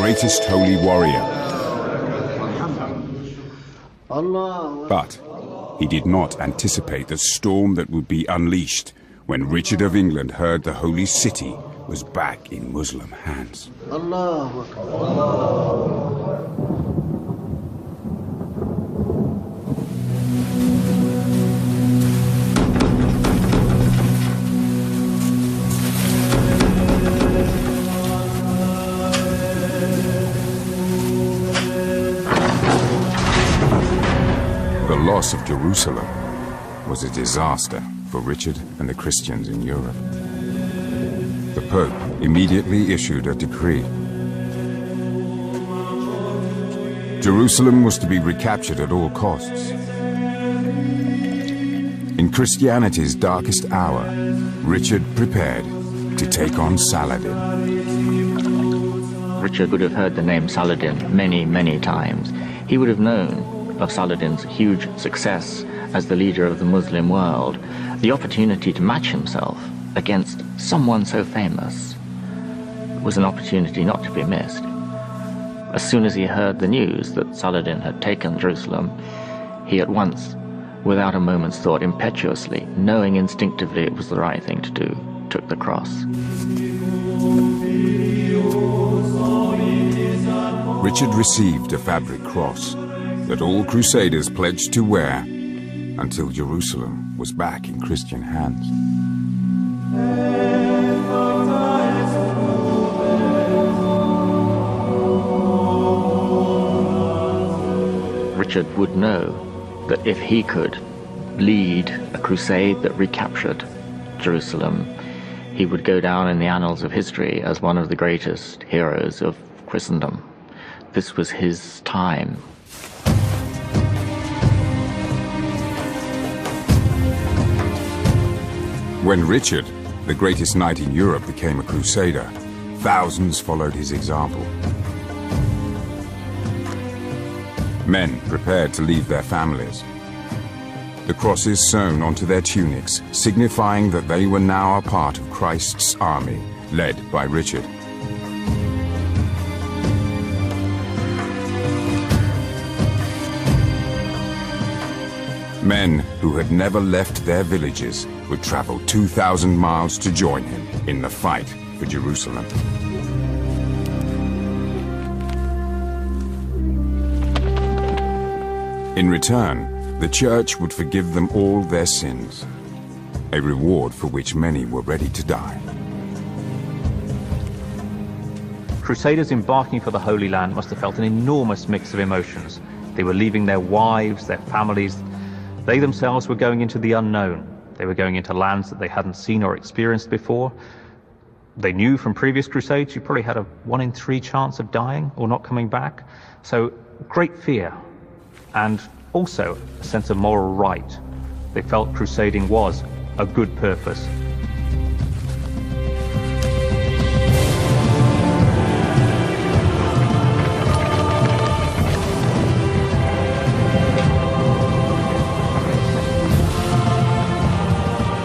greatest holy warrior. But he did not anticipate the storm that would be unleashed when Richard of England heard the holy city was back in Muslim hands. The loss of Jerusalem was a disaster for Richard and the Christians in Europe. The Pope immediately issued a decree. Jerusalem was to be recaptured at all costs. In Christianity's darkest hour, Richard prepared to take on Saladin. Richard would have heard the name Saladin many, many times. He would have known of Saladin's huge success as the leader of the Muslim world. The opportunity to match himself against someone so famous was an opportunity not to be missed. As soon as he heard the news that Saladin had taken Jerusalem, he at once, without a moment's thought, impetuously, knowing instinctively it was the right thing to do, took the cross. Richard received a fabric cross that all crusaders pledged to wear until Jerusalem was back in Christian hands. Richard would know that if he could lead a crusade that recaptured Jerusalem, he would go down in the annals of history as one of the greatest heroes of Christendom. This was his time. When Richard, the greatest knight in Europe, became a crusader, thousands followed his example. Men prepared to leave their families. The crosses sewn onto their tunics, signifying that they were now a part of Christ's army, led by Richard. Men who had never left their villages would travel 2,000 miles to join him in the fight for Jerusalem. In return, the church would forgive them all their sins, a reward for which many were ready to die. Crusaders embarking for the Holy Land must have felt an enormous mix of emotions. They were leaving their wives, their families. They themselves were going into the unknown. They were going into lands that they hadn't seen or experienced before. They knew from previous crusades you probably had a 1 in 3 chance of dying or not coming back. So great fear, and also a sense of moral right. They felt crusading was a good purpose.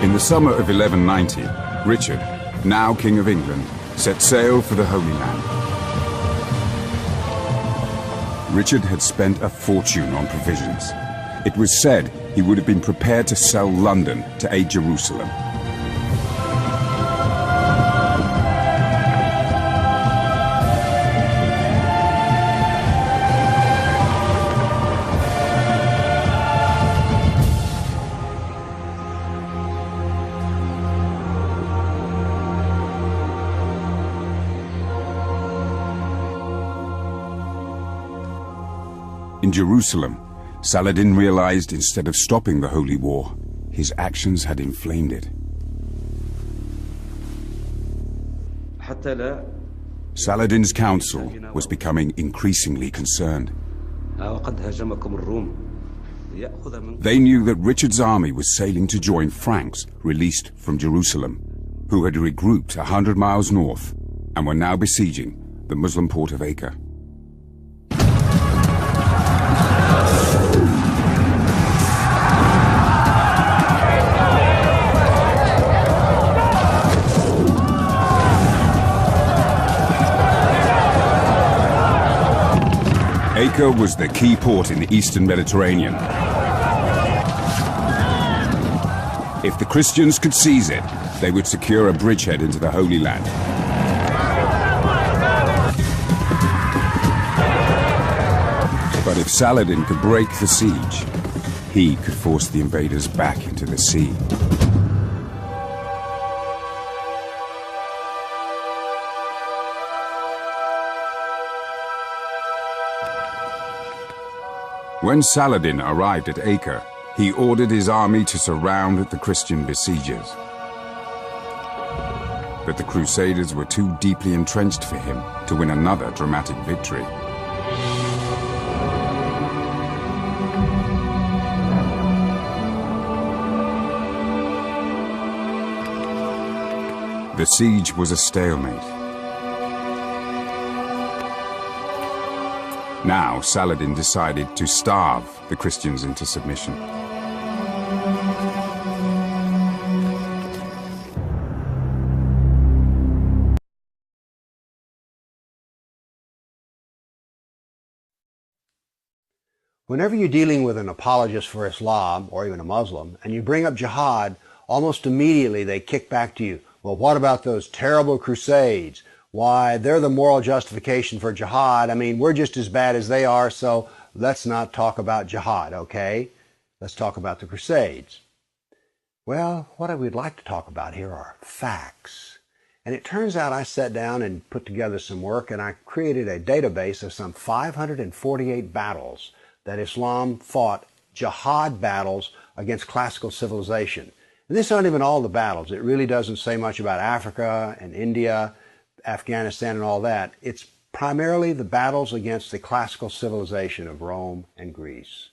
In the summer of 1190, Richard, now King of England, set sail for the Holy Land. Richard had spent a fortune on provisions. It was said he would have been prepared to sell London to aid Jerusalem. In Jerusalem, Saladin realized instead of stopping the Holy War, his actions had inflamed it. Saladin's council was becoming increasingly concerned. They knew that Richard's army was sailing to join Franks released from Jerusalem, who had regrouped 100 miles north and were now besieging the Muslim port of Acre. Acre was the key port in the eastern Mediterranean. If the Christians could seize it, they would secure a bridgehead into the Holy Land. But if Saladin could break the siege, he could force the invaders back into the sea. When Saladin arrived at Acre, he ordered his army to surround the Christian besiegers. But the Crusaders were too deeply entrenched for him to win another dramatic victory. The siege was a stalemate. Now Saladin decided to starve the Christians into submission. Whenever you're dealing with an apologist for Islam, or even a Muslim, and you bring up jihad, almost immediately they kick back to you, well, what about those terrible crusades? Why, they're the moral justification for jihad. I mean, we're just as bad as they are, so let's not talk about jihad, okay? Let's talk about the crusades. Well, what I would like to talk about here are facts. And it turns out I sat down and put together some work, and I created a database of some 548 battles that Islam fought, jihad battles against classical civilization. And these aren't even all the battles. It really doesn't say much about Africa and India, Afghanistan and all that. It's primarily the battles against the classical civilization of Rome and Greece.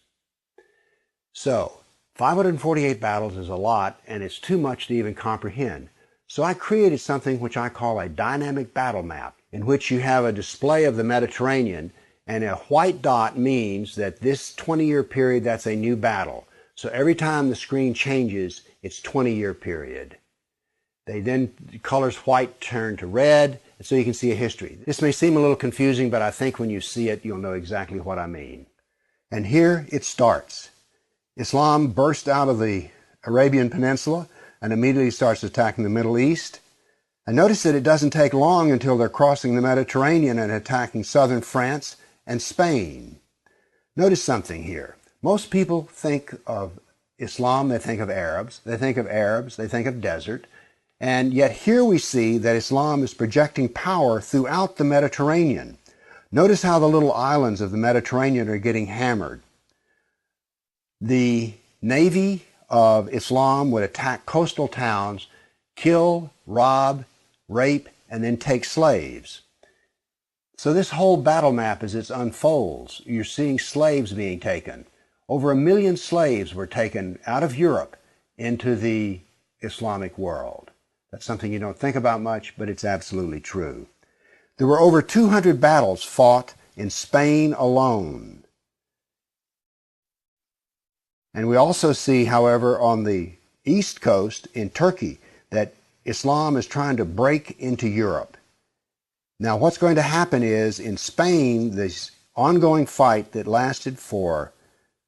So, 548 battles is a lot, and it's too much to even comprehend. So I created something which I call a dynamic battle map, in which you have a display of the Mediterranean, and a white dot means that this 20-year period, that's a new battle. So every time the screen changes, it's 20-year period. The colors white turn to red, and so you can see a history. This may seem a little confusing, but I think when you see it, you'll know exactly what I mean. And here it starts. Islam burst out of the Arabian Peninsula and immediately starts attacking the Middle East. And notice that it doesn't take long until they're crossing the Mediterranean and attacking southern France and Spain. Notice something here. Most people think of Islam, they think of Arabs, they think of desert, and yet here we see that Islam is projecting power throughout the Mediterranean. Notice how the little islands of the Mediterranean are getting hammered. The navy of Islam would attack coastal towns, kill, rob, rape, and then take slaves. So this whole battle map, as it unfolds, you're seeing slaves being taken. Over 1 million slaves were taken out of Europe into the Islamic world. That's something you don't think about much, but it's absolutely true. There were over 200 battles fought in Spain alone. And we also see, however, on the east coast in Turkey, that Islam is trying to break into Europe. Now, what's going to happen is, in Spain, this ongoing fight that lasted for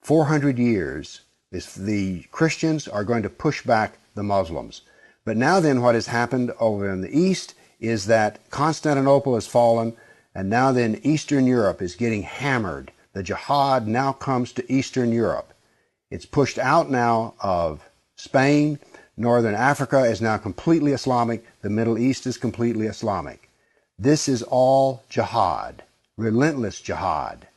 400 years, the Christians are going to push back the Muslims. But now then, what has happened over in the east is that Constantinople has fallen, and now then Eastern Europe is getting hammered. The jihad now comes to Eastern Europe. It's pushed out now of Spain. Northern Africa is now completely Islamic. The Middle East is completely Islamic. This is all jihad, relentless jihad.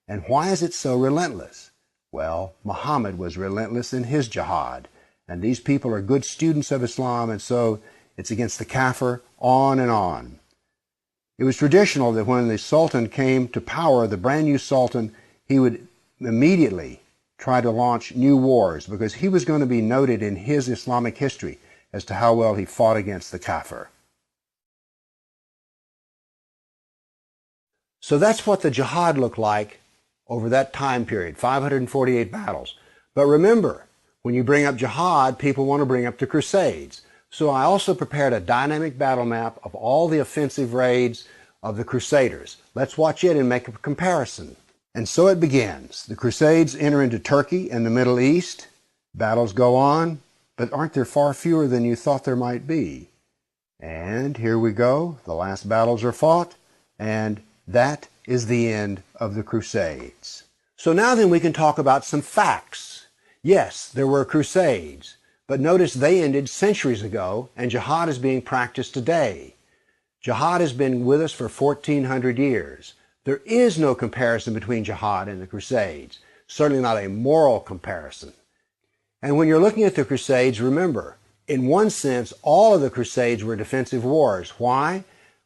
And why is it so relentless? Well, Muhammad was relentless in his jihad. And these people are good students of Islam, and so it's against the kafir, on and on. It was traditional that when the Sultan came to power, the brand new Sultan, he would immediately try to launch new wars, because he was going to be noted in his Islamic history as to how well he fought against the kafir. So that's what the jihad looked like over that time period, 548 battles. But remember, when you bring up jihad, people want to bring up the Crusades. So I also prepared a dynamic battle map of all the offensive raids of the Crusaders. Let's watch it and make a comparison. And so it begins. The Crusades enter into Turkey and the Middle East. Battles go on, but aren't there far fewer than you thought there might be? And here we go. The last battles are fought, and that is the end of the Crusades. So now then we can talk about some facts. Yes, there were Crusades, but notice they ended centuries ago, and jihad is being practiced today. Jihad has been with us for 1,400 years. There is no comparison between jihad and the Crusades, certainly not a moral comparison. And when you're looking at the Crusades, remember, in one sense, all of the Crusades were defensive wars. Why?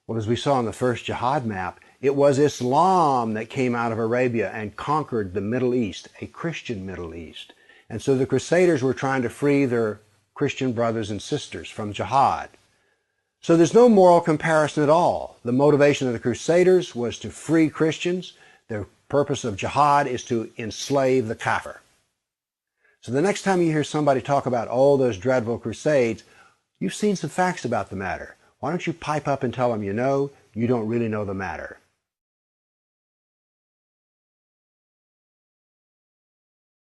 Well, as we saw on the first jihad map, it was Islam that came out of Arabia and conquered the Middle East, a Christian Middle East. And so the Crusaders were trying to free their Christian brothers and sisters from jihad. So there's no moral comparison at all. The motivation of the Crusaders was to free Christians. The purpose of jihad is to enslave the kafir. So the next time you hear somebody talk about, oh, those dreadful Crusades, you've seen some facts about the matter. Why don't you pipe up and tell them you know, you don't really know the matter.